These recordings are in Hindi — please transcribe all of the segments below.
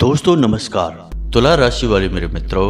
दोस्तों नमस्कार। तुला राशि वाले मेरे मित्रों,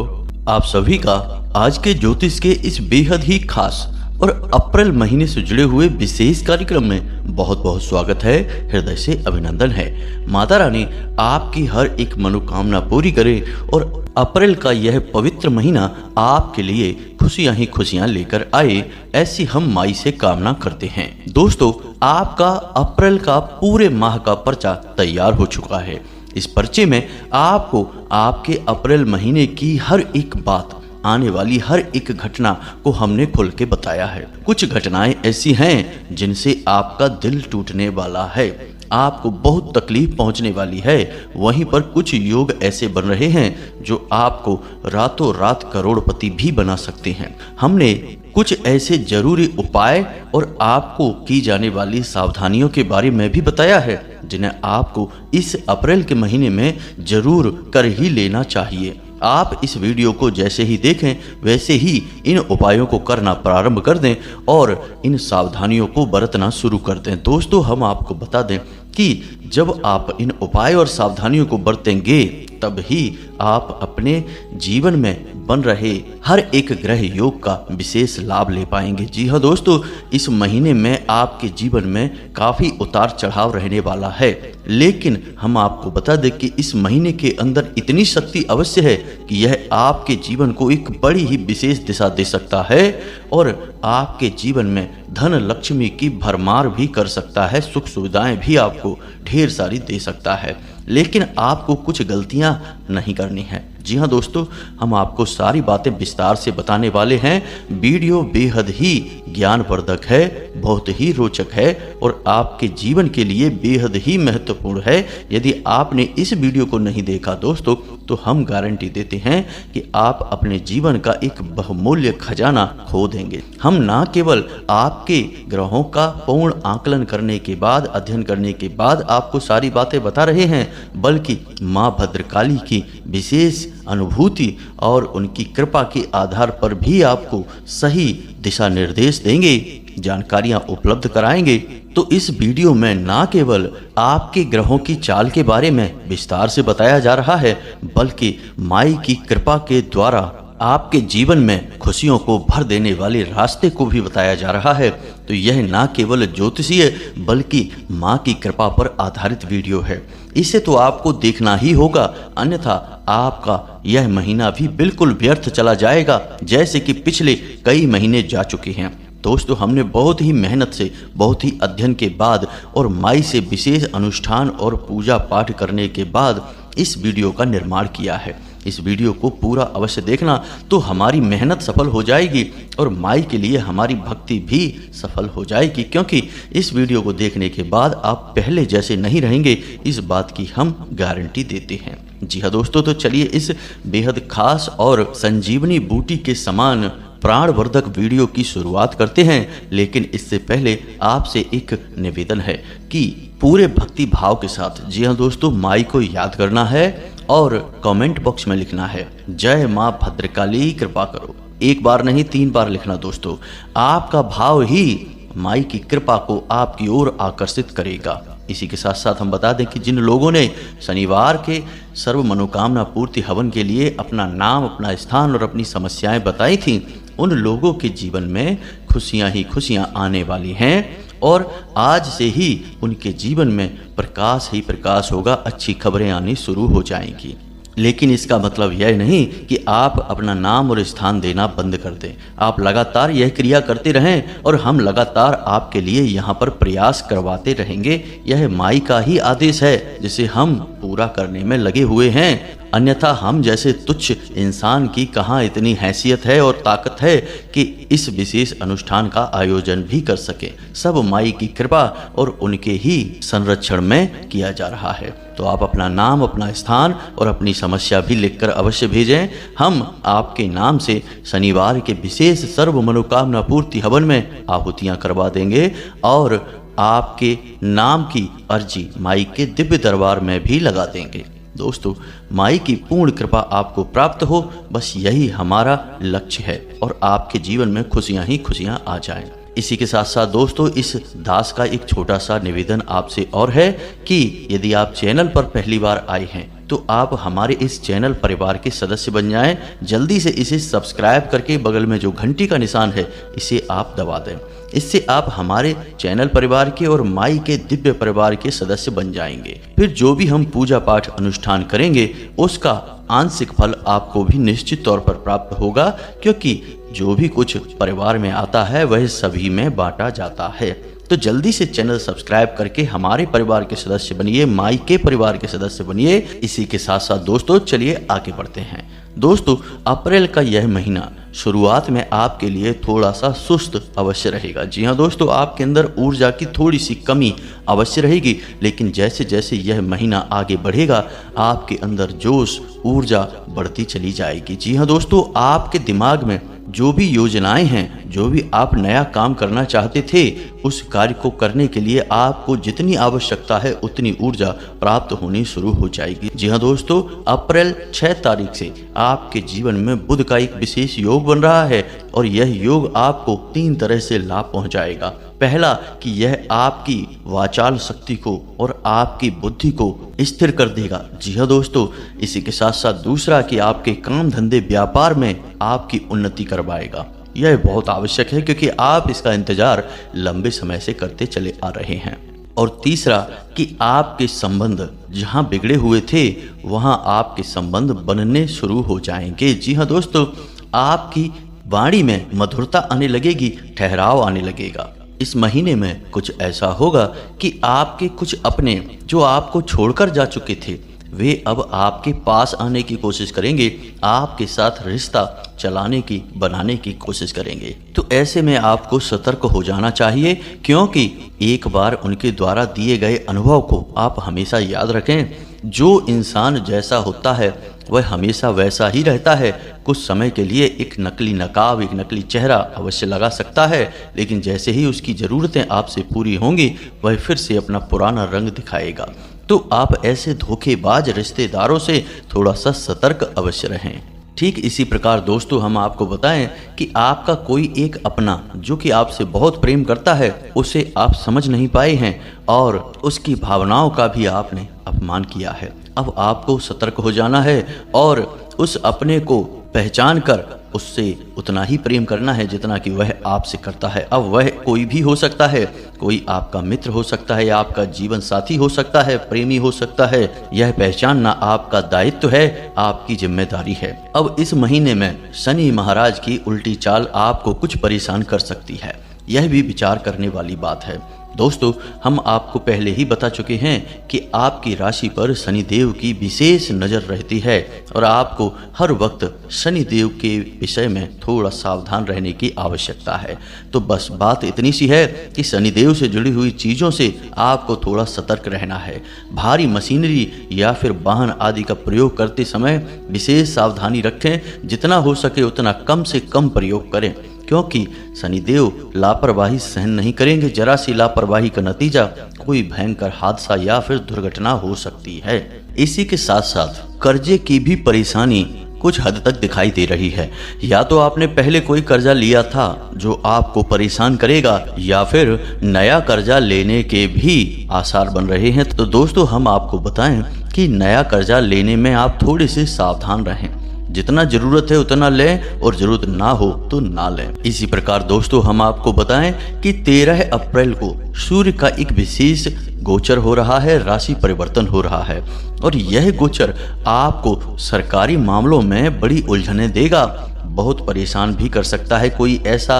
आप सभी का आज के ज्योतिष के इस बेहद ही खास और अप्रैल महीने से जुड़े हुए विशेष कार्यक्रम में बहुत बहुत स्वागत है। हृदय से अभिनंदन है। माता रानी आपकी हर एक मनोकामना पूरी करे और अप्रैल का यह पवित्र महीना आपके लिए खुशियां ही खुशियां लेकर आए, ऐसी हम माई से कामना करते हैं। दोस्तों, आपका अप्रैल का पूरे माह का पर्चा तैयार हो चुका है। इस पर्चे में आपको आपके अप्रैल महीने की हर एक बात, आने वाली हर एक घटना को हमने खुल के बताया है। कुछ घटनाएं ऐसी हैं जिनसे आपका दिल टूटने वाला है, आपको बहुत तकलीफ पहुंचने वाली है। वहीं पर कुछ योग ऐसे बन रहे हैं जो आपको रातों रात करोड़पति भी बना सकते हैं। हमने कुछ ऐसे जरूरी उपाय और आपको की जाने वाली सावधानियों के बारे में भी बताया है जिन्हें आपको इस अप्रैल के महीने में जरूर कर ही लेना चाहिए। आप इस वीडियो को जैसे ही देखें वैसे ही इन उपायों को करना प्रारंभ कर दें और इन सावधानियों को बरतना शुरू कर दें। दोस्तों, हम आपको बता दें कि जब आप इन उपाय और सावधानियों को बरतेंगे तब ही आप अपने जीवन में बन रहे हर एक ग्रह योग का विशेष लाभ ले पाएंगे। जी हाँ दोस्तों, इस महीने में आपके जीवन में काफी उतार चढ़ाव रहने वाला है, लेकिन हम आपको बता दें कि इस महीने के अंदर इतनी शक्ति अवश्य है कि यह आपके जीवन को एक बड़ी ही विशेष दिशा दे सकता है और आपके जीवन में धन लक्ष्मी की भरमार भी कर सकता है, सुख सुविधाएं भी आपको ढेर सारी दे सकता है। लेकिन आपको कुछ गलतियां नहीं करनी है। जी हाँ दोस्तों, हम आपको सारी बातें विस्तार से बताने वाले हैं। वीडियो बेहद ही ज्ञानवर्धक है, बहुत ही रोचक है और आपके जीवन के लिए बेहद ही महत्वपूर्ण है। यदि आपने इस वीडियो को नहीं देखा दोस्तों, तो हम गारंटी देते हैं कि आप अपने जीवन का एक बहुमूल्य खजाना खो देंगे। हम ना केवल आपके ग्रहों का पूर्ण आकलन करने के बाद, अध्ययन करने के बाद आपको सारी बातें बता रहे हैं, बल्कि माँ भद्रकाली की विशेष अनुभूति और उनकी कृपा के आधार पर भी आपको सही दिशा निर्देश देंगे, जानकारियां उपलब्ध कराएंगे। तो इस वीडियो में ना केवल आपके ग्रहों की चाल के बारे में विस्तार से बताया जा रहा है, बल्कि माई की कृपा के द्वारा आपके जीवन में खुशियों को भर देने वाले रास्ते को भी बताया जा रहा है। तो यह ना केवल ज्योतिषीय बल्कि माँ की कृपा पर आधारित वीडियो है। इसे तो आपको देखना ही होगा, अन्यथा आपका यह महीना भी बिल्कुल व्यर्थ चला जाएगा, जैसे कि पिछले कई महीने जा चुके हैं। दोस्तों, हमने बहुत ही मेहनत से, बहुत ही अध्ययन के बाद और माई से विशेष अनुष्ठान और पूजा पाठ करने के बाद इस वीडियो का निर्माण किया है। इस वीडियो को पूरा अवश्य देखना, तो हमारी मेहनत सफल हो जाएगी और माई के लिए हमारी भक्ति भी सफल हो जाएगी, क्योंकि इस वीडियो को देखने के बाद आप पहले जैसे नहीं रहेंगे, इस बात की हम गारंटी देते हैं। जी हाँ दोस्तों, तो चलिए इस बेहद खास और संजीवनी बूटी के समान प्राणवर्धक वीडियो की शुरुआत करते हैं। लेकिन इससे पहले आपसे एक निवेदन है कि पूरे भक्ति भाव के साथ, जी हाँ दोस्तों, माई को याद करना है और कमेंट बॉक्स में लिखना है जय माँ भद्रकाली कृपा करो। एक बार नहीं, 3 बार लिखना दोस्तों। आपका भाव ही माई की कृपा को आपकी ओर आकर्षित करेगा। इसी के साथ साथ हम बता दें कि जिन लोगों ने शनिवार के सर्व मनोकामना पूर्ति हवन के लिए अपना नाम, अपना स्थान और अपनी समस्याएं बताई थी, उन लोगों के जीवन में खुशियां ही खुशियां आने वाली हैं और आज से ही उनके जीवन में प्रकाश ही प्रकाश होगा, अच्छी खबरें आनी शुरू हो जाएंगी। लेकिन इसका मतलब यह नहीं कि आप अपना नाम और स्थान देना बंद कर दें। आप लगातार यह क्रिया करते रहें और हम लगातार आपके लिए यहाँ पर प्रयास करवाते रहेंगे। यह माई का ही आदेश है जिसे हम पूरा करने में लगे हुए हैं। अन्यथा हम जैसे तुच्छ इंसान की कहाँ इतनी हैसियत है और ताकत है कि इस विशेष अनुष्ठान का आयोजन भी कर सके। सब माई की कृपा और उनके ही संरक्षण में किया जा रहा है। तो आप अपना नाम, अपना स्थान और अपनी समस्या भी लिखकर अवश्य भेजें। हम आपके नाम से शनिवार के विशेष सर्व मनोकामना पूर्ति हवन में आहुतियाँ करवा देंगे और आपके नाम की अर्जी माई के दिव्य दरबार में भी लगा देंगे। दोस्तों, माई की पूर्ण कृपा आपको प्राप्त हो, बस यही हमारा लक्ष्य है और आपके जीवन में खुशियां ही खुशियां आ जाएं। इसी के साथ साथ दोस्तों इस दास का एक छोटा सा निवेदन आपसे और है कि यदि आप चैनल पर पहली बार आए हैं तो आप हमारे इस चैनल परिवार के सदस्य बन जाएं। जल्दी से इसे सब्सक्राइब करके बगल में जो घंटी का निशान है इसे आप दबा दें। इससे आप हमारे चैनल परिवार के और माई के दिव्य परिवार के सदस्य बन जाएंगे। फिर जो भी हम पूजा पाठ अनुष्ठान करेंगे उसका आंशिक फल आपको भी निश्चित तौर पर प्राप्त होगा, क्योंकि जो भी कुछ परिवार में आता है वह सभी में बांटा जाता है। तो जल्दी से चैनल सब्सक्राइब करके हमारे परिवार के सदस्य बनिए, माई के परिवार के सदस्य बनिए। इसी के साथ साथ दोस्तों चलिए आगे बढ़ते हैं। दोस्तों अप्रैल का यह महीना शुरुआत में आपके लिए थोड़ा सा सुस्त अवश्य रहेगा। जी हाँ दोस्तों, आपके अंदर ऊर्जा की थोड़ी सी कमी अवश्य रहेगी, लेकिन जैसे जैसे यह महीना आगे बढ़ेगा आपके अंदर जोश ऊर्जा बढ़ती चली जाएगी। जी हाँ दोस्तों, आपके दिमाग में जो भी योजनाएं हैं, जो भी आप नया काम करना चाहते थे, उस कार्य को करने के लिए आपको जितनी आवश्यकता है उतनी ऊर्जा प्राप्त होनी शुरू हो जाएगी। जी हाँ दोस्तों, अप्रैल 6 तारीख से आपके जीवन में बुध का एक विशेष योग बन रहा है और यह योग आपको 3 तरह से लाभ पहुंचाएगा। पहला कि यह आपकी वाचाल शक्ति को और आपकी बुद्धि को स्थिर कर देगा। जी हाँ दोस्तों, इसी के साथ साथ दूसरा कि आपके काम धंधे व्यापार में आपकी उन्नति करवाएगा। यह बहुत आवश्यक है क्योंकि आप इसका इंतजार लंबे समय से करते चले आ रहे हैं। और तीसरा कि आपके संबंध जहां बिगड़े हुए थे वहां आपके संबंध बनने शुरू हो जाएंगे। जी हाँ दोस्तों, आपकी वाणी में मधुरता आने लगेगी, ठहराव आने लगेगा। इस महीने में कुछ ऐसा होगा कि आपके कुछ अपने जो आपको छोड़कर जा चुके थे वे अब आपके पास आने की कोशिश करेंगे, आपके साथ रिश्ता चलाने की बनाने की कोशिश करेंगे। तो ऐसे में आपको सतर्क हो जाना चाहिए, क्योंकि एक बार उनके द्वारा दिए गए अनुभव को आप हमेशा याद रखें। जो इंसान जैसा होता है वह हमेशा वैसा ही रहता है। कुछ समय के लिए एक नकली नकाब, एक नकली चेहरा अवश्य लगा सकता है, लेकिन जैसे ही उसकी ज़रूरतें आपसे पूरी होंगी वह फिर से अपना पुराना रंग दिखाएगा। तो आप ऐसे धोखेबाज रिश्तेदारों से थोड़ा सा सतर्क अवश्य रहें। ठीक इसी प्रकार दोस्तों हम आपको बताएं कि आपका कोई एक अपना जो कि आपसे बहुत प्रेम करता है उसे आप समझ नहीं पाए हैं और उसकी भावनाओं का भी आपने अपमान किया है। अब आपको सतर्क हो जाना है और उस अपने को पहचान कर उससे उतना ही प्रेम करना है जितना कि वह आपसे करता है। अब वह कोई भी हो सकता है, कोई आपका मित्र हो सकता है या आपका जीवन साथी हो सकता है, प्रेमी हो सकता है। यह पहचानना आपका दायित्व है, आपकी जिम्मेदारी है। अब इस महीने में शनि महाराज की उल्टी चाल आपको कुछ परेशान कर सकती है, यह भी विचार करने वाली बात है। दोस्तों हम आपको पहले ही बता चुके हैं कि आपकी राशि पर शनिदेव की विशेष नज़र रहती है और आपको हर वक्त शनिदेव के विषय में थोड़ा सावधान रहने की आवश्यकता है। तो बस बात इतनी सी है कि शनिदेव से जुड़ी हुई चीज़ों से आपको थोड़ा सतर्क रहना है। भारी मशीनरी या फिर वाहन आदि का प्रयोग करते समय विशेष सावधानी रखें, जितना हो सके उतना कम से कम प्रयोग करें, क्योंकि शनिदेव लापरवाही सहन नहीं करेंगे। जरा सी लापरवाही का नतीजा कोई भयंकर हादसा या फिर दुर्घटना हो सकती है। इसी के साथ साथ कर्जे की भी परेशानी कुछ हद तक दिखाई दे रही है। या तो आपने पहले कोई कर्जा लिया था जो आपको परेशान करेगा, या फिर नया कर्जा लेने के भी आसार बन रहे हैं। तो दोस्तों हम आपको बताएं कि नया कर्जा लेने में आप थोड़े से सावधान रहें। जितना जरूरत है उतना लें और जरूरत ना हो तो ना लें। इसी प्रकार दोस्तों हम आपको बताएं कि 13 अप्रैल को सूर्य का एक विशेष गोचर हो रहा है, राशि परिवर्तन हो रहा है और यह गोचर आपको सरकारी मामलों में बड़ी उलझनें देगा, बहुत परेशान भी कर सकता है। कोई ऐसा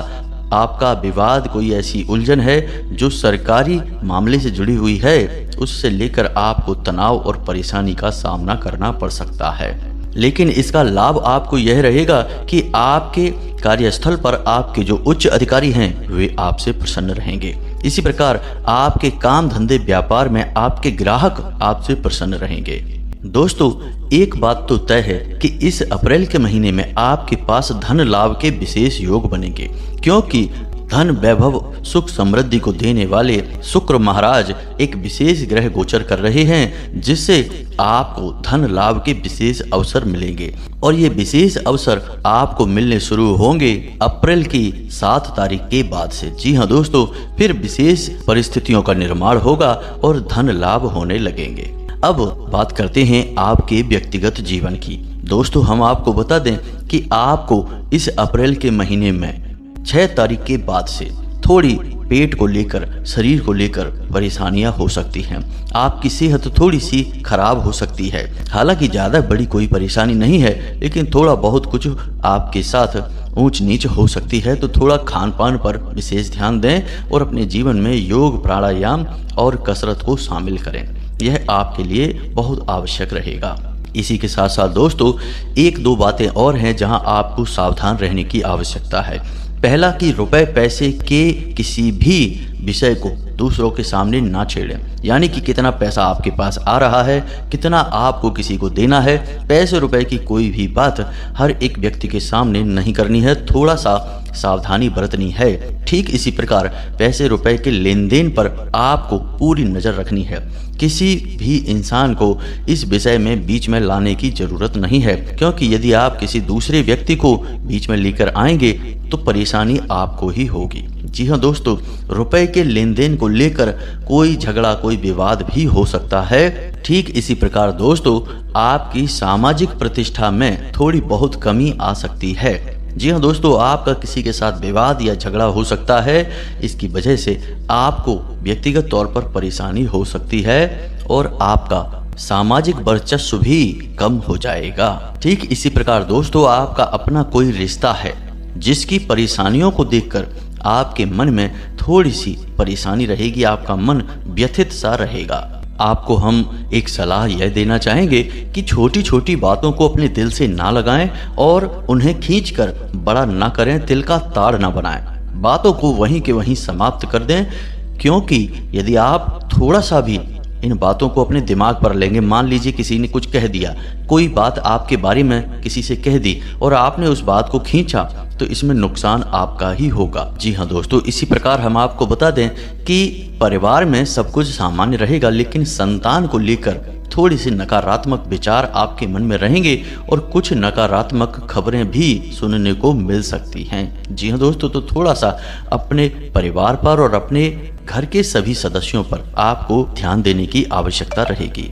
आपका विवाद, कोई ऐसी उलझन है जो सरकारी मामले से जुड़ी हुई है, उससे लेकर आपको तनाव और परेशानी का सामना करना पड़ सकता है। लेकिन इसका लाभ आपको यह रहेगा कि आपके कार्यस्थल पर आपके जो उच्च अधिकारी हैं वे आपसे प्रसन्न रहेंगे। इसी प्रकार आपके काम धंधे व्यापार में आपके ग्राहक आपसे प्रसन्न रहेंगे। दोस्तों एक बात तो तय है कि इस अप्रैल के महीने में आपके पास धन लाभ के विशेष योग बनेंगे, क्योंकि धन वैभव सुख समृद्धि को देने वाले शुक्र महाराज एक विशेष ग्रह गोचर कर रहे हैं, जिससे आपको धन लाभ के विशेष अवसर मिलेंगे और ये विशेष अवसर आपको मिलने शुरू होंगे अप्रैल की 7 तारीख के बाद से। जी हाँ दोस्तों, फिर विशेष परिस्थितियों का निर्माण होगा और धन लाभ होने लगेंगे। अब बात करते हैं आपके व्यक्तिगत जीवन की। दोस्तों, हम आपको बता दें कि आपको इस अप्रैल के महीने में 6 तारीख के बाद से थोड़ी पेट को लेकर, शरीर को लेकर परेशानियां हो सकती हैं। आपकी सेहत थोड़ी सी खराब हो सकती है। हालांकि ज़्यादा बड़ी कोई परेशानी नहीं है, लेकिन थोड़ा बहुत कुछ आपके साथ ऊंच नीच हो सकती है। तो थोड़ा खान पान पर विशेष ध्यान दें और अपने जीवन में योग, प्राणायाम और कसरत को शामिल करें। यह आपके लिए बहुत आवश्यक रहेगा। इसी के साथ साथ दोस्तों, 1-2 बातें और हैं जहां आपको सावधान रहने की आवश्यकता है। पहला कि रुपए पैसे के किसी भी विषय को दूसरों के सामने ना छेड़ें। यानी कि कितना पैसा आपके पास आ रहा है, कितना आपको किसी को देना है, पैसे रुपए की कोई भी बात हर एक व्यक्ति के सामने नहीं करनी है। थोड़ा सा सावधानी बरतनी है। ठीक इसी प्रकार पैसे रुपए के लेन देन पर आपको पूरी नज़र रखनी है। किसी भी इंसान को इस विषय में बीच में लाने की जरूरत नहीं है, क्योंकि यदि आप किसी दूसरे व्यक्ति को बीच में लेकर आएंगे तो परेशानी आपको ही होगी। जी हाँ दोस्तों, रुपए के लेन देन को लेकर कोई झगड़ा, कोई विवाद भी हो सकता है। ठीक इसी प्रकार दोस्तों, आपकी सामाजिक प्रतिष्ठा में थोड़ी बहुत कमी आ सकती है। जी हाँ दोस्तों, आपका किसी के साथ विवाद या झगड़ा हो सकता है। इसकी वजह से आपको व्यक्तिगत तौर पर परेशानी हो सकती है और आपका सामाजिक वर्चस्व भी कम हो जाएगा। ठीक इसी प्रकार दोस्तों, आपका अपना कोई रिश्ता है जिसकी परेशानियों को देखकर आपके मन में थोड़ी सी परेशानी रहेगी, आपका मन व्यथित सा रहेगा। आपको हम एक सलाह यह देना चाहेंगे कि छोटी छोटी बातों को अपने दिल से ना लगाएं और उन्हें खींचकर बड़ा ना करें, तिल का ताड़ ना बनाएं। बातों को वहीं के वहीं समाप्त कर दें, क्योंकि यदि आप थोड़ा सा भी इन बातों को अपने दिमाग पर लेंगे, मान लीजिए किसी ने कुछ कह दिया, कोई बात आपके बारे में किसी से कह दी और आपने उस बात को खींचा, तो इसमें नुकसान आपका ही होगा। जी हाँ दोस्तों, इसी प्रकार हम आपको बता दें कि परिवार में सब कुछ सामान्य रहेगा, लेकिन संतान को लेकर थोड़ी सी नकारात्मक विचार आपके मन में रहेंगे और कुछ नकारात्मक खबरें भी सुनने को मिल सकती हैं। जी हाँ दोस्तों, तो थोड़ा सा अपने परिवार पर और अपने घर के सभी सदस्यों पर आपको ध्यान देने की आवश्यकता रहेगी।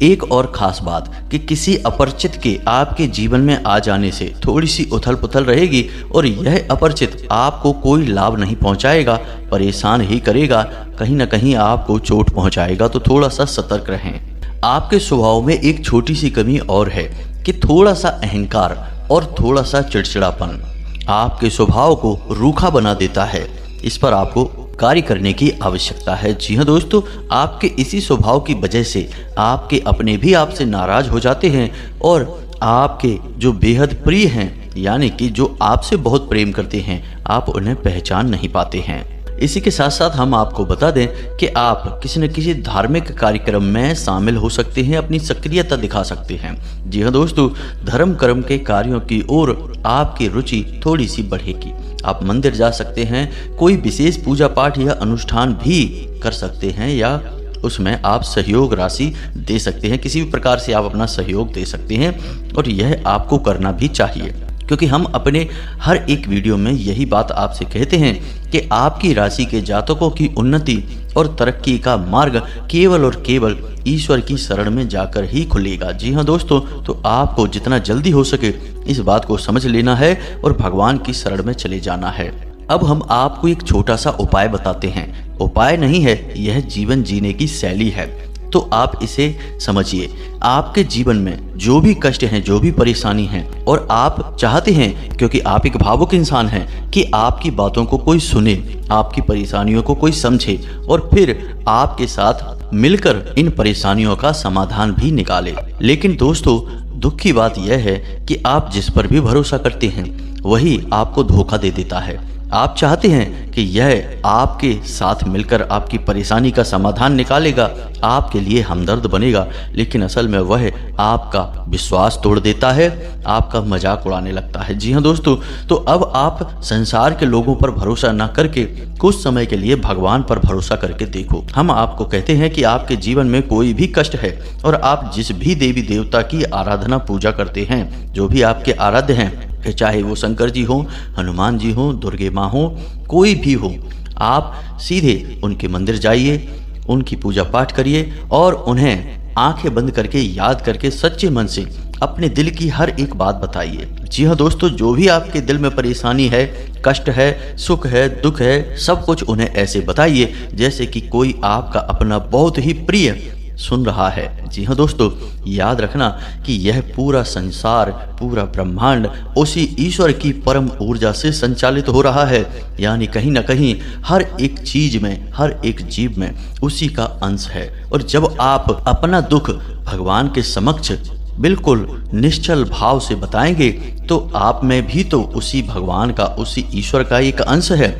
एक और खास बात कि किसी अपरिचित के आपके जीवन में आ जाने से थोड़ी सी उथल पुथल रहेगी और यह अपरिचित आपको कोई लाभ नहीं पहुंचाएगा, परेशान ही करेगा, कहीं ना कहीं आपको चोट पहुंचाएगा। तो थोड़ा सा सतर्क रहें। आपके स्वभाव में एक छोटी सी कमी और है कि थोड़ा सा अहंकार और थोड़ा सा चिड़चिड़ापन आपके स्वभाव को रूखा बना देता है। इस पर आपको कार्य करने की आवश्यकता है। जी हाँ दोस्तों, आपके इसी स्वभाव की वजह से आपके अपने भी आपसे नाराज हो जाते हैं और आपके जो बेहद प्रिय हैं, यानी कि जो आपसे बहुत प्रेम करते हैं, आप उन्हें पहचान नहीं पाते हैं। इसी के साथ साथ हम आपको बता दें कि आप किसी न किसी धार्मिक कार्यक्रम में शामिल हो सकते हैं, अपनी सक्रियता दिखा सकते हैं। जी हाँ दोस्तों, धर्म कर्म के कार्यों की ओर आपकी रुचि थोड़ी सी बढ़ेगी। आप मंदिर जा सकते हैं, कोई विशेष पूजा पाठ या अनुष्ठान भी कर सकते हैं या उसमें आप सहयोग राशि दे सकते हैं। किसी भी प्रकार से आप अपना सहयोग दे सकते हैं और यह आपको करना भी चाहिए, क्योंकि हम अपने हर एक वीडियो में यही बात आपसे कहते हैं कि आपकी राशि के जातकों की उन्नति और तरक्की का मार्ग केवल और केवल ईश्वर की शरण में जाकर ही खुलेगा। जी हाँ दोस्तों, तो आपको जितना जल्दी हो सके इस बात को समझ लेना है और भगवान की शरण में चले जाना है। अब हम आपको एक छोटा सा उपाय बताते हैं। उपाय नहीं है, यह जीवन जीने की शैली है। तो आप इसे समझिए। आपके जीवन में जो भी कष्ट हैं, जो भी परेशानी है, और आप चाहते हैं, क्योंकि आप एक भावुक इंसान हैं, कि आपकी बातों को कोई सुने, आपकी परेशानियों को कोई समझे और फिर आपके साथ मिलकर इन परेशानियों का समाधान भी निकाले। लेकिन दोस्तों, दुख की बात यह है कि आप जिस पर भी भरोसा करते हैं वही आपको धोखा दे देता है। आप चाहते हैं कि यह आपके साथ मिलकर आपकी परेशानी का समाधान निकालेगा, आपके लिए हमदर्द बनेगा, लेकिन असल में वह आपका विश्वास तोड़ देता है, आपका मजाक उड़ाने लगता है। जी हाँ दोस्तों, तो अब आप संसार के लोगों पर भरोसा न करके कुछ समय के लिए भगवान पर भरोसा करके देखो। हम आपको कहते हैं कि आपके जीवन में कोई भी कष्ट है और आप जिस भी देवी देवता की आराधना पूजा करते हैं, जो भी आपके आराध्य हैं, चाहे वो शंकर जी हो, हनुमान जी हो, दुर्गे माँ हो, कोई भी हो, आप सीधे उनके मंदिर जाइए, उनकी पूजा पाठ करिए और उन्हें आंखें बंद करके याद करके सच्चे मन से अपने दिल की हर एक बात बताइए। जी हाँ दोस्तों, जो भी आपके दिल में परेशानी है, कष्ट है, सुख है, दुख है, सब कुछ उन्हें ऐसे बताइए जैसे कि कोई आपका अपना बहुत ही प्रिय सुन रहा है। जी हाँ दोस्तों, याद रखना कि यह पूरा संसार, पूरा ब्रह्मांड उसी ईश्वर की परम ऊर्जा से संचालित हो रहा है, यानी कहीं ना कहीं हर एक चीज में, हर एक जीव में उसी का अंश है। और जब आप अपना दुख भगवान के समक्ष बिल्कुल निश्चल भाव से बताएंगे तो आप में भी तो उसी भगवान का, उसी ईश्वर का एक अंश है,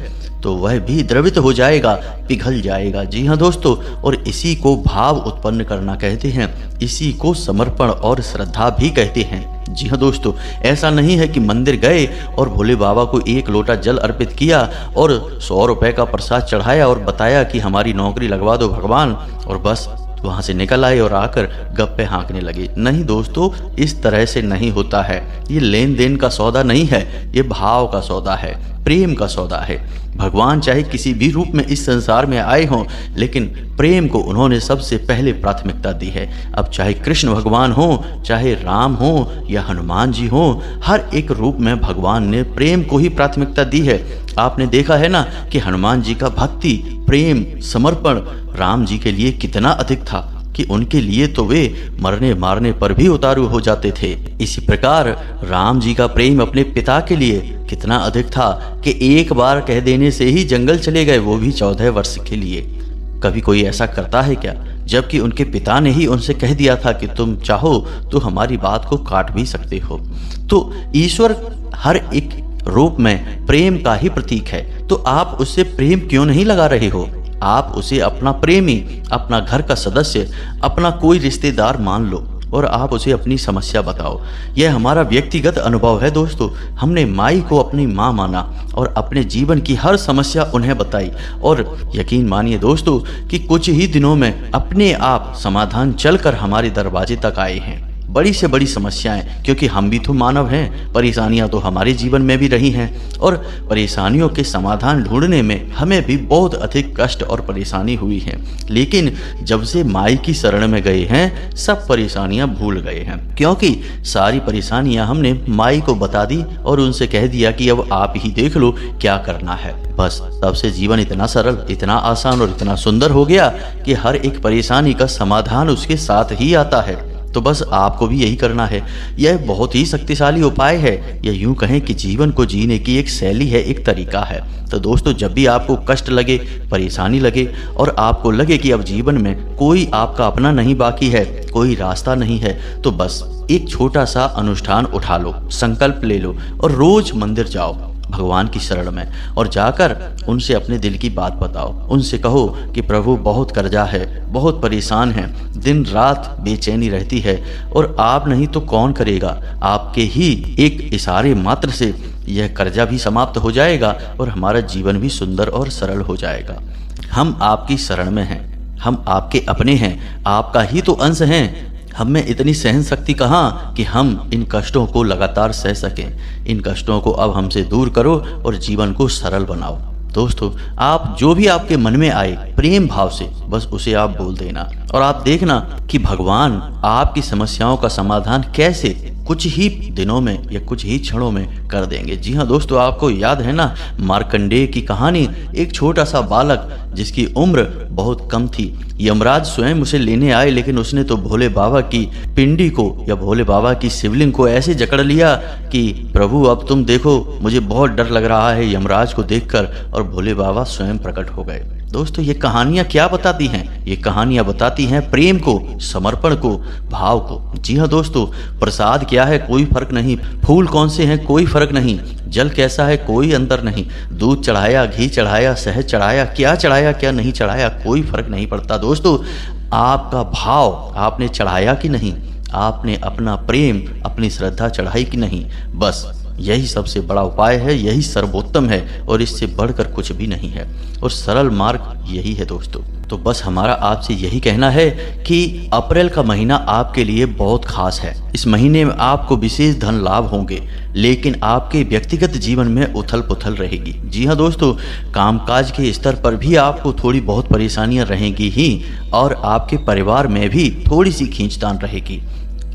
तो वह भी द्रवित हो जाएगा, पिघल जाएगा। जी हाँ दोस्तों, और इसी को भाव उत्पन्न करना कहते हैं, इसी को समर्पण और श्रद्धा भी कहते हैं। जी हाँ दोस्तों, ऐसा नहीं है कि मंदिर गए और भोले बाबा को एक लोटा जल अर्पित किया और 100 रुपए का प्रसाद चढ़ाया और बताया कि हमारी नौकरी लगवा दो भगवान, और बस वहां से निकल आए और आकर गप्पे हाँकने लगे। नहीं दोस्तों, इस तरह से नहीं होता है। ये लेन देन का सौदा नहीं है, ये भाव का सौदा है, प्रेम का सौदा है। भगवान चाहे किसी भी रूप में इस संसार में आए हों, लेकिन प्रेम को उन्होंने सबसे पहले प्राथमिकता दी है। अब चाहे कृष्ण भगवान हो, चाहे राम हो या हनुमान जी हो, हर एक रूप में भगवान ने प्रेम को ही प्राथमिकता दी है। आपने देखा है ना कि हनुमान जी का भक्ति, प्रेम, समर्पण राम जी के लिए कितना अधिक था कि उनके लिए तो वे मरने मारने पर भी उतारू हो जाते थे। इसी प्रकार राम जी का प्रेम अपने पिता के लिए कितना अधिक था कि एक बार कह देने से ही जंगल चले गए, वो भी 14 वर्ष के लिए। कभी कोई ऐसा करता है क्या? जबकि उनके पिता ने ही उनसे कह दिया था कि तुम चाहो तो हमारी बात को काट भी सकते हो। तो ईश्वर हर एक रूप में प्रेम का ही प्रतीक है, तो आप उससे प्रेम क्यों नहीं लगा रहे हो? आप उसे अपना प्रेमी, अपना घर का सदस्य, अपना कोई रिश्तेदार मान लो और आप उसे अपनी समस्या बताओ। यह हमारा व्यक्तिगत अनुभव है दोस्तों। हमने माई को अपनी माँ माना और अपने जीवन की हर समस्या उन्हें बताई, और यकीन मानिए दोस्तों कि कुछ ही दिनों में अपने आप समाधान चलकर हमारे दरवाजे तक आए हैं। बड़ी से बड़ी समस्याएं, क्योंकि हम भी तो मानव हैं, परेशानियां तो हमारे जीवन में भी रही हैं, और परेशानियों के समाधान ढूंढने में हमें भी बहुत अधिक कष्ट और परेशानी हुई है। लेकिन जब से माई की शरण में गए हैं, सब परेशानियां भूल गए हैं, क्योंकि सारी परेशानियां हमने माई को बता दी और उनसे कह दिया कि अब आप ही देख लो क्या करना है। बस तब से जीवन इतना सरल, इतना आसान और इतना सुंदर हो गया कि हर एक परेशानी का समाधान उसके साथ ही आता है। तो बस आपको भी यही करना है। यह बहुत ही शक्तिशाली उपाय है, या यूं कहें कि जीवन को जीने की एक शैली है, एक तरीका है। तो दोस्तों, जब भी आपको कष्ट लगे, परेशानी लगे और आपको लगे कि अब जीवन में कोई आपका अपना नहीं बाकी है, कोई रास्ता नहीं है, तो बस एक छोटा सा अनुष्ठान उठा लो, संकल्प ले लो और रोज मंदिर जाओ भगवान की शरण में, और जाकर उनसे अपने दिल की बात बताओ। उनसे कहो कि प्रभु बहुत कर्जा है, बहुत परेशान है, दिन रात बेचैनी रहती है, और आप नहीं तो कौन करेगा। आपके ही एक इशारे मात्र से यह कर्जा भी समाप्त हो जाएगा और हमारा जीवन भी सुंदर और सरल हो जाएगा। हम आपकी शरण में हैं, हम आपके अपने हैं, आपका ही तो अंश हैं। हम में इतनी सहन शक्ति कहाँ कि हम इन कष्टों को लगातार सह सकें। इन कष्टों को अब हमसे दूर करो और जीवन को सरल बनाओ। दोस्तों, आप जो भी आपके मन में आए प्रेम भाव से बस उसे आप बोल देना, और आप देखना कि भगवान आपकी समस्याओं का समाधान कैसे कुछ ही दिनों में या कुछ ही क्षणों में कर देंगे। जी हाँ दोस्तों, आपको याद है ना मार्कंडेय की कहानी। एक छोटा सा बालक जिसकी उम्र बहुत कम थी, यमराज स्वयं उसे लेने आए, लेकिन उसने तो भोले बाबा की पिंडी को या भोले बाबा की शिवलिंग को ऐसे जकड़ लिया कि प्रभु अब तुम देखो, मुझे बहुत डर लग रहा है यमराज को देखकर, और भोले बाबा स्वयं प्रकट हो गए। दोस्तों ये कहानियां क्या बताती हैं? ये कहानियां बताती हैं प्रेम को, समर्पण को, भाव को। जी हाँ दोस्तों, प्रसाद क्या है कोई फर्क नहीं, फूल कौन से हैं कोई फर्क नहीं, जल कैसा है कोई अंतर नहीं, दूध चढ़ाया, घी चढ़ाया, शहद चढ़ाया, क्या नहीं चढ़ाया, कोई फर्क नहीं पड़ता। दोस्तों आपका भाव आपने चढ़ाया कि नहीं, आपने अपना प्रेम, अपनी श्रद्धा चढ़ाई कि नहीं, बस यही सबसे बड़ा उपाय है, यही सर्वोत्तम है और इससे बढ़कर कुछ भी नहीं है और सरल मार्ग यही है दोस्तों। तो बस हमारा आपसे यही कहना है कि अप्रैल का महीना आपके लिए बहुत खास है। इस महीने में आपको विशेष धन लाभ होंगे, लेकिन आपके व्यक्तिगत जीवन में उथल पुथल रहेगी। जी हाँ दोस्तों, कामकाज के स्तर पर भी आपको थोड़ी बहुत परेशानियां रहेंगी ही और आपके परिवार में भी थोड़ी सी खींचतान रहेगी।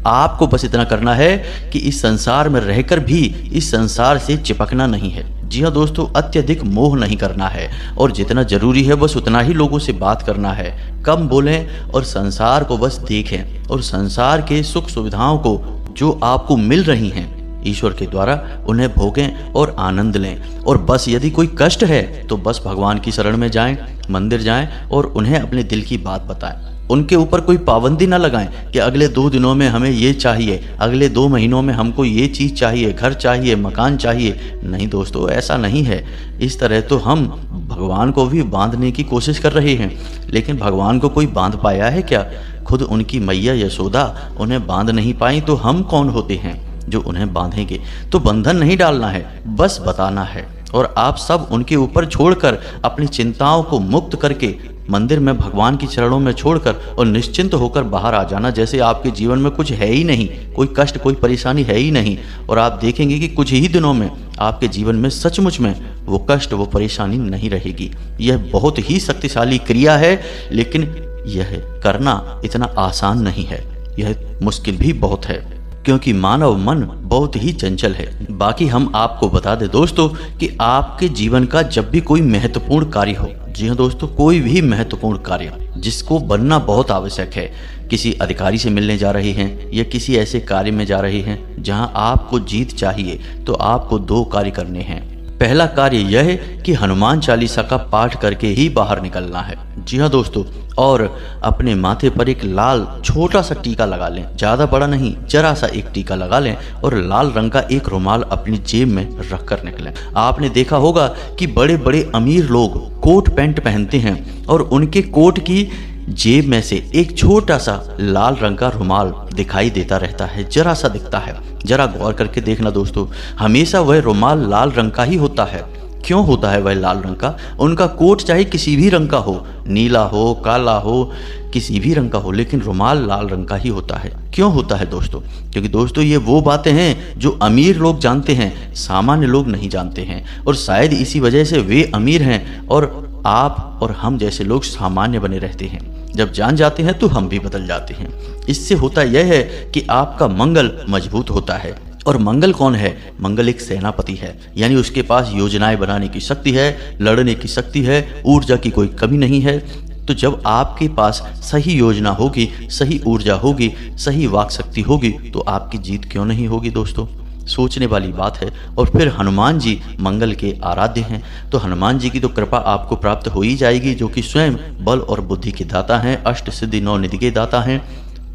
आपको बस इतना करना है कि इस संसार में रहकर भी इस संसार से चिपकना नहीं है। जी हाँ दोस्तों, अत्यधिक मोह नहीं करना है और जितना जरूरी है बस उतना ही लोगों से बात करना है। कम बोलें और संसार को बस देखें और संसार के सुख सुविधाओं को जो आपको मिल रही हैं ईश्वर के द्वारा उन्हें भोगें और आनंद लें। और बस यदि कोई कष्ट है तो बस भगवान की शरण में जाएं, मंदिर जाएं और उन्हें अपने दिल की बात बताएं। उनके ऊपर कोई पाबंदी ना लगाएं कि अगले 2 दिनों में हमें ये चाहिए, अगले 2 महीनों में हमको ये चीज़ चाहिए, घर चाहिए, मकान चाहिए। नहीं दोस्तों, ऐसा नहीं है। इस तरह तो हम भगवान को भी बांधने की कोशिश कर रहे हैं, लेकिन भगवान को कोई बांध पाया है क्या? खुद उनकी मैया यशोदा उन्हें बांध नहीं पाई तो हम कौन होते हैं जो उन्हें बांधेंगे? तो बंधन नहीं डालना है, बस बताना है और आप सब उनके ऊपर छोड़कर अपनी चिंताओं को मुक्त करके मंदिर में भगवान की चरणों में छोड़कर और निश्चिंत होकर बाहर आ जाना, जैसे आपके जीवन में कुछ है ही नहीं, कोई कष्ट कोई परेशानी है ही नहीं। और आप देखेंगे कि कुछ ही दिनों में आपके जीवन में सचमुच में वो कष्ट वो परेशानी नहीं रहेगी। यह बहुत ही शक्तिशाली क्रिया है, लेकिन यह करना इतना आसान नहीं है, यह मुश्किल भी बहुत है, क्योंकि मानव मन बहुत ही चंचल है। बाकी हम आपको बता दें दोस्तों कि आपके जीवन का जब भी कोई महत्वपूर्ण कार्य हो, जी हाँ दोस्तों, कोई भी महत्वपूर्ण कार्य जिसको बनना बहुत आवश्यक है, किसी अधिकारी से मिलने जा रहे हैं या किसी ऐसे कार्य में जा रहे हैं जहां आपको जीत चाहिए, तो आपको 2 कार्य करने हैं। पहला कार्य यह है कि हनुमान चालीसा का पाठ करके ही बाहर निकलना है। जी हाँ दोस्तों, और अपने माथे पर एक लाल छोटा सा टीका लगा लें, ज़्यादा बड़ा नहीं, जरा सा एक टीका लगा लें और लाल रंग का एक रुमाल अपनी जेब में रख कर निकलें। आपने देखा होगा कि बड़े बड़े अमीर लोग कोट पैंट पहनते हैं और उनके कोट की जेब में से एक छोटा सा लाल रंग का रुमाल दिखाई देता रहता है, जरा सा दिखता है। जरा गौर करके देखना दोस्तों, हमेशा वह रुमाल लाल रंग का ही होता है। क्यों होता है वह लाल रंग का? उनका कोट चाहे किसी भी रंग का हो, नीला हो, काला हो, किसी भी रंग का हो, लेकिन रुमाल लाल रंग का ही होता है। क्यों होता है दोस्तों? क्योंकि दोस्तों ये वो बातें हैं जो अमीर लोग जानते हैं, सामान्य लोग नहीं जानते हैं, और शायद इसी वजह से वे अमीर हैं और आप और हम जैसे लोग सामान्य बने रहते हैं। जब जान जाते हैं तो हम भी बदल जाते हैं। इससे होता यह है कि आपका मंगल मजबूत होता है। और मंगल कौन है? मंगल एक सेनापति है, यानी उसके पास योजनाएं बनाने की शक्ति है, लड़ने की शक्ति है, ऊर्जा की कोई कमी नहीं है। तो जब आपके पास सही योजना होगी, सही ऊर्जा होगी, सही वाक शक्ति होगी, तो आपकी जीत क्यों नहीं होगी दोस्तों? सोचने वाली बात है। और फिर हनुमान जी मंगल के आराध्य हैं, तो हनुमान जी की तो कृपा आपको प्राप्त हो ही जाएगी, जो कि स्वयं बल और बुद्धि के दाता हैं, अष्ट सिद्धि 9 निधि के दाता हैं।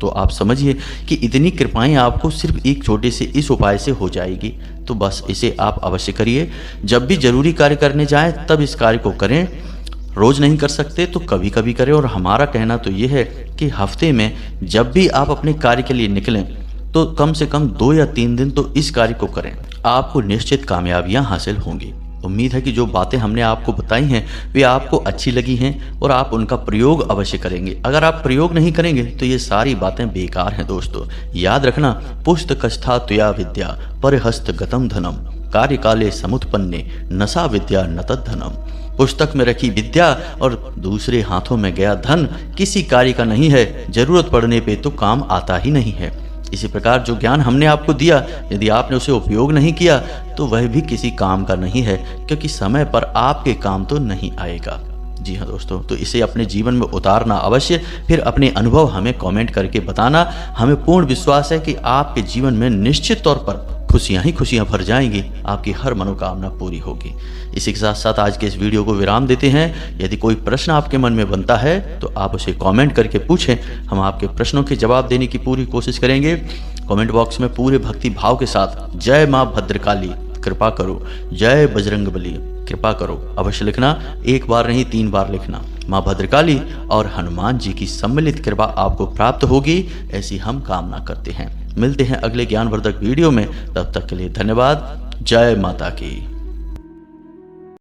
तो आप समझिए कि इतनी कृपाएं आपको सिर्फ एक छोटे से इस उपाय से हो जाएगी। तो बस इसे आप अवश्य करिए। जब भी जरूरी कार्य करने जाएं तब इस कार्य को करें। रोज नहीं कर सकते तो कभी कभी करें। और हमारा कहना तो ये है कि हफ्ते में जब भी आप अपने कार्य के लिए निकलें तो कम से कम 2 या 3 दिन तो इस कार्य को करें, आपको निश्चित कामयाबियां हासिल होंगी। उम्मीद है कि जो बातें हमने आपको बताई हैं वे आपको अच्छी लगी हैं और आप उनका प्रयोग अवश्य करेंगे। अगर आप प्रयोग नहीं करेंगे तो ये सारी बातें बेकार हैं दोस्तों। याद रखना, पुस्तकस्था तुया विद्या परहस्त गतम धनम कार्यकाले समुत्पन्ने नशा विद्या न तद्धनम। पुस्तक में रखी विद्या और दूसरे हाथों में गया धन किसी कार्य का नहीं है, जरूरत पड़ने पे तो काम आता ही नहीं है। इसी प्रकार जो ज्ञान हमने आपको दिया, यदि आपने उसे उपयोग नहीं किया तो वह भी किसी काम का नहीं है, क्योंकि समय पर आपके काम तो नहीं आएगा। जी हाँ दोस्तों, तो इसे अपने जीवन में उतारना अवश्य, फिर अपने अनुभव हमें कमेंट करके बताना। हमें पूर्ण विश्वास है कि आपके जीवन में निश्चित तौर पर खुशियां ही खुशियां भर जाएंगी, आपकी हर मनोकामना पूरी होगी। इसी के साथ साथ आज के इस वीडियो को विराम देते हैं। यदि कोई प्रश्न आपके मन में बनता है तो आप उसे कमेंट करके पूछें, हम आपके प्रश्नों के जवाब देने की पूरी कोशिश करेंगे। कमेंट बॉक्स में पूरे भक्ति भाव के साथ जय मां भद्रकाली कृपा करो, जय बजरंगबली कृपा करो अवश्य लिखना। एक बार नहीं 3 बार लिखना। मां भद्रकाली और हनुमान जी की सम्मिलित कृपा आपको प्राप्त होगी, ऐसी हम कामना करते हैं। मिलते हैं अगले ज्ञानवर्धक वीडियो में, तब तक के लिए धन्यवाद। जय माता की।